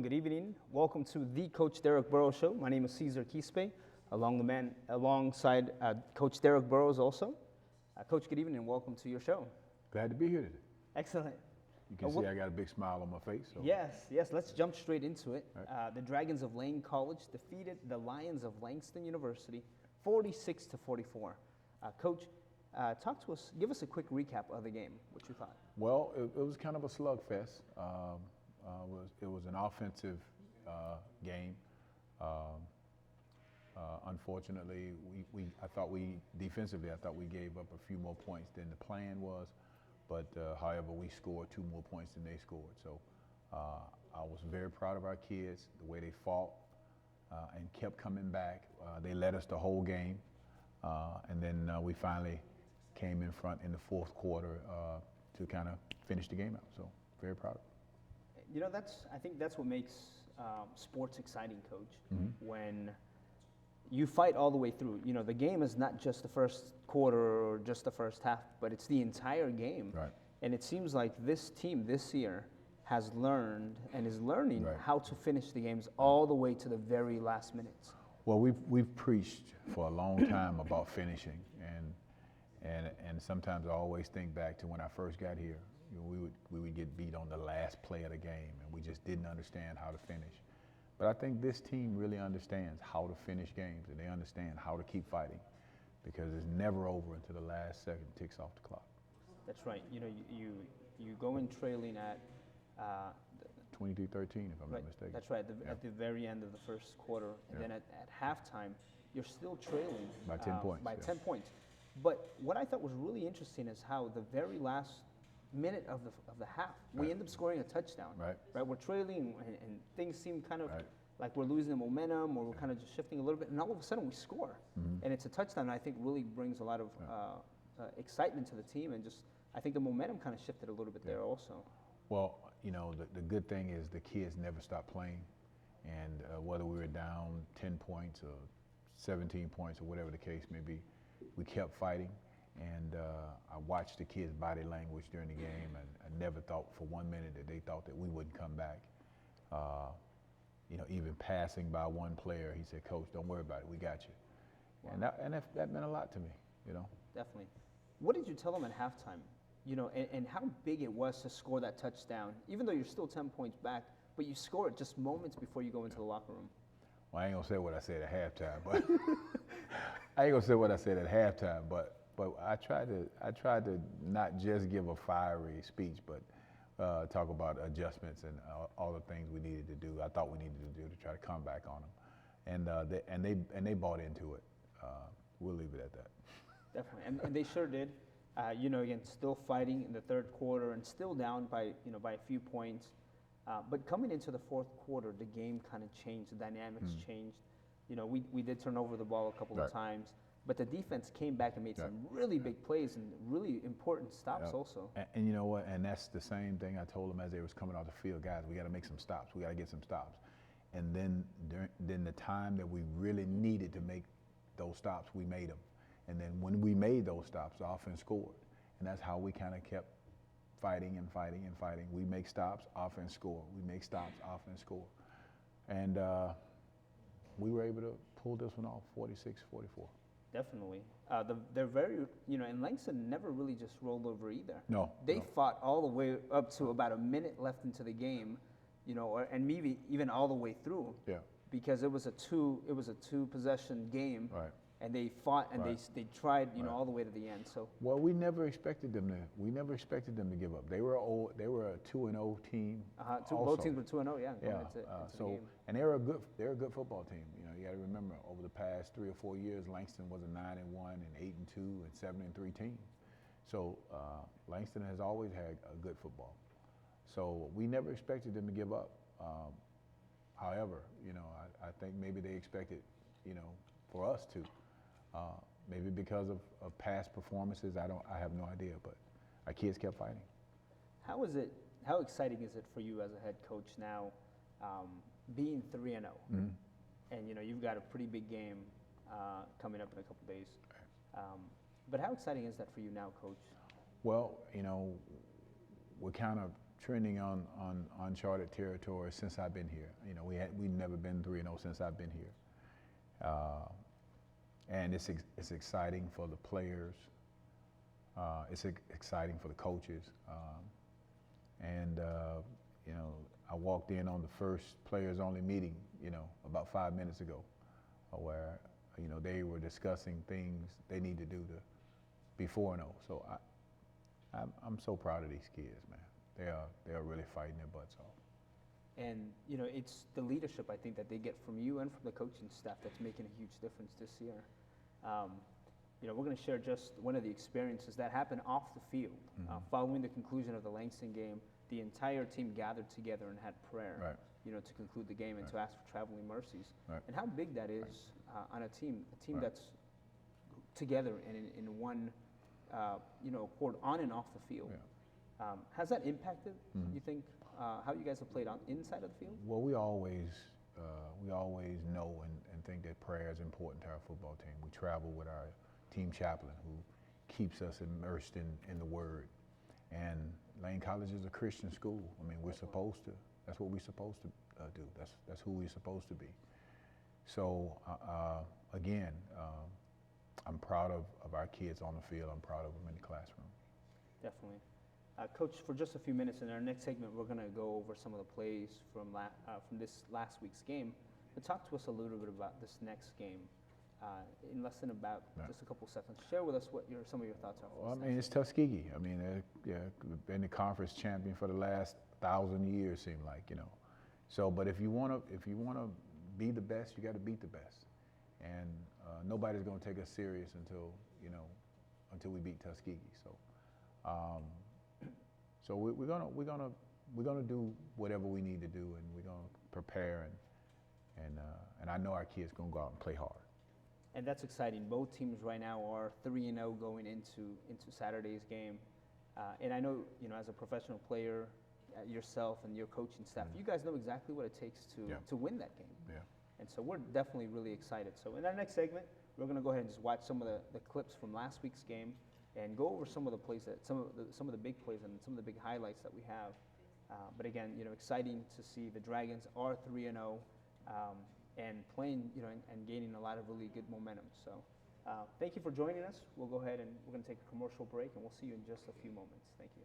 everyone. Good evening. Welcome to the Coach Derrick Burroughs Show. My name is Cesar Quispe, alongside Coach Derrick Burroughs also. Coach, good evening and welcome to your show. Glad to be here today. Excellent. You can see I got a big smile on my face. So. Yes. Let's jump straight into it. Right. The Dragons of Lane College defeated the Lions of Langston University 46-44. Coach, talk to us, give us a quick recap of the game, what you thought. Well, it was kind of a slugfest. It was an offensive game. Unfortunately, I thought we gave up a few more points than the plan was, but however, we scored 2 more points than they scored. So I was very proud of our kids, the way they fought and kept coming back. They led us the whole game, and then we finally came in front in the fourth quarter to kind of finish the game out. So very proud of it. You know, I think that's what makes sports exciting, Coach. Mm-hmm. When you fight all the way through. You know, the game is not just the first quarter or just the first half, but it's the entire game. Right. And it seems like this team this year has learned and is learning how to finish the games all the way to the very last minutes. Well, we've preached for a long time about finishing, and sometimes I always think back to when I first got here. You know, we would get beat on the last play of the game, and we just didn't understand how to finish. But I think this team really understands how to finish games, and they understand how to keep fighting, because it's never over until the last second ticks off the clock. That's right. You know, you go in trailing at 23-13, if I'm not mistaken. That's right. At the very end of the first quarter, and then at halftime, you're still trailing by 10 points. By 10 points. But what I thought was really interesting is how the very last minute of the half, we end up scoring a touchdown. Right. We're trailing, and things seem kind of like we're losing the momentum, or we're kind of just shifting a little bit, and all of a sudden we score, and it's a touchdown. And I think really brings a lot of excitement to the team, and just I think the momentum kind of shifted a little bit there also. Well, you know, the good thing is the kids never stop playing, and whether we were down 10 points or 17 points or whatever the case may be, we kept fighting. And I watched the kids' body language during the game, and I never thought for 1 minute that they thought that we wouldn't come back. You know, even passing by one player, he said, "Coach, don't worry about it. We got you." Wow. And that meant a lot to me, you know. Definitely. What did you tell them at halftime? You know, and how big it was to score that touchdown, even though you're still 10 points back, but you score it just moments before you go into the locker room. Well, I ain't gonna say what I said at halftime, but I tried to not just give a fiery speech, but talk about adjustments and all the things we needed to do. I thought we needed to do to try to come back on them, and they bought into it. We'll leave it at that. Definitely, and they sure did. You know, again, still fighting in the third quarter and still down by a few points. But coming into the fourth quarter, the game kind of changed. The dynamics changed. You know, we did turn over the ball a couple of times. But the defense came back and made some really big plays and really important stops also. And you know what? And that's the same thing I told them as they was coming off the field. Guys, we got to make some stops. We got to get some stops. And then the time that we really needed to make those stops, we made them. And then when we made those stops, the offense scored. And that's how we kind of kept fighting and fighting and fighting. We make stops, offense score. We make stops, offense score. And we were able to pull this one off, 46-44. Definitely. They're very, you know, and Langston never really just rolled over either. No. They fought all the way up to about a minute left into the game, you know, and maybe even all the way through. Yeah. Because it was a two possession game. Right. And they fought and they tried, you know, all the way to the end. So. Well, we never expected them to give up. They were a 2-0 team. Both teams were 2-0, yeah. Into the game. And they're a good football team. You know, you got to remember over the past 3 or 4 years, Langston was a 9-1 and 8-2 and 7-3 team. So Langston has always had a good football. So we never expected them to give up. However, you know, I think maybe they expected, you know, for us to. Maybe because of past performances, I have no idea, but our kids kept fighting. How exciting is it for you as a head coach now, being 3-0, and you know you've got a pretty big game coming up in a couple days. But how exciting is that for you now, Coach? Well, you know, we're kind of trending on uncharted territory since I've been here. You know, we've never been 3-0 since I've been here, and it's exciting for the players. It's exciting for the coaches, and you know, I walked in on the first players-only meeting, you know, about 5 minutes ago, where you know they were discussing things they need to do to be 4-0. So I'm so proud of these kids, man. They are really fighting their butts off. And you know, it's the leadership I think that they get from you and from the coaching staff that's making a huge difference this year. You know, we're going to share just one of the experiences that happened off the field. Following the conclusion of the Langston game, the entire team gathered together and had prayer, Right. you know, to conclude the game and to ask for traveling mercies. Right. And how big that is on a team Right. that's together and in one, you know, accord on and off the field. Yeah. Has that impacted, you think, how you guys have played on inside of the field? Well, we always know and think that prayer is important to our football team. We travel with our team chaplain who keeps us immersed in the Word. And Lane College is a Christian school. I mean, we're supposed to. That's what we're supposed to do. That's who we're supposed to be. So again, I'm proud of our kids on the field. I'm proud of them in the classroom. Definitely. Coach, for just a few minutes in our next segment, we're going to go over some of the plays from this last week's game. But talk to us a little bit about this next game in less than about just a couple seconds. Share with us what some of your thoughts are. Well, I mean, it's Tuskegee. I mean, they've been the conference champion for the last 1,000 years, seem like, you know. So, but if you want to be the best, you got to beat the best. And nobody's going to take us serious until we beat Tuskegee. So, so we're gonna do whatever we need to do, and we're gonna prepare, and I know our kids gonna go out and play hard. And that's exciting. Both teams right now are 3-0 going into Saturday's game. And I know, you know, as a professional player, yourself and your coaching staff, you guys know exactly what it takes to win that game. Yeah. And so we're definitely really excited. So in our next segment, we're going to go ahead and just watch some of the clips from last week's game and go over some of the plays some of the big plays and some of the big highlights that we have. But again, you know, exciting to see the Dragons are 3-0 and playing, you know, and gaining a lot of really good momentum. So thank you for joining us. We'll go ahead and we're going to take a commercial break, and we'll see you in just a few moments. Thank you.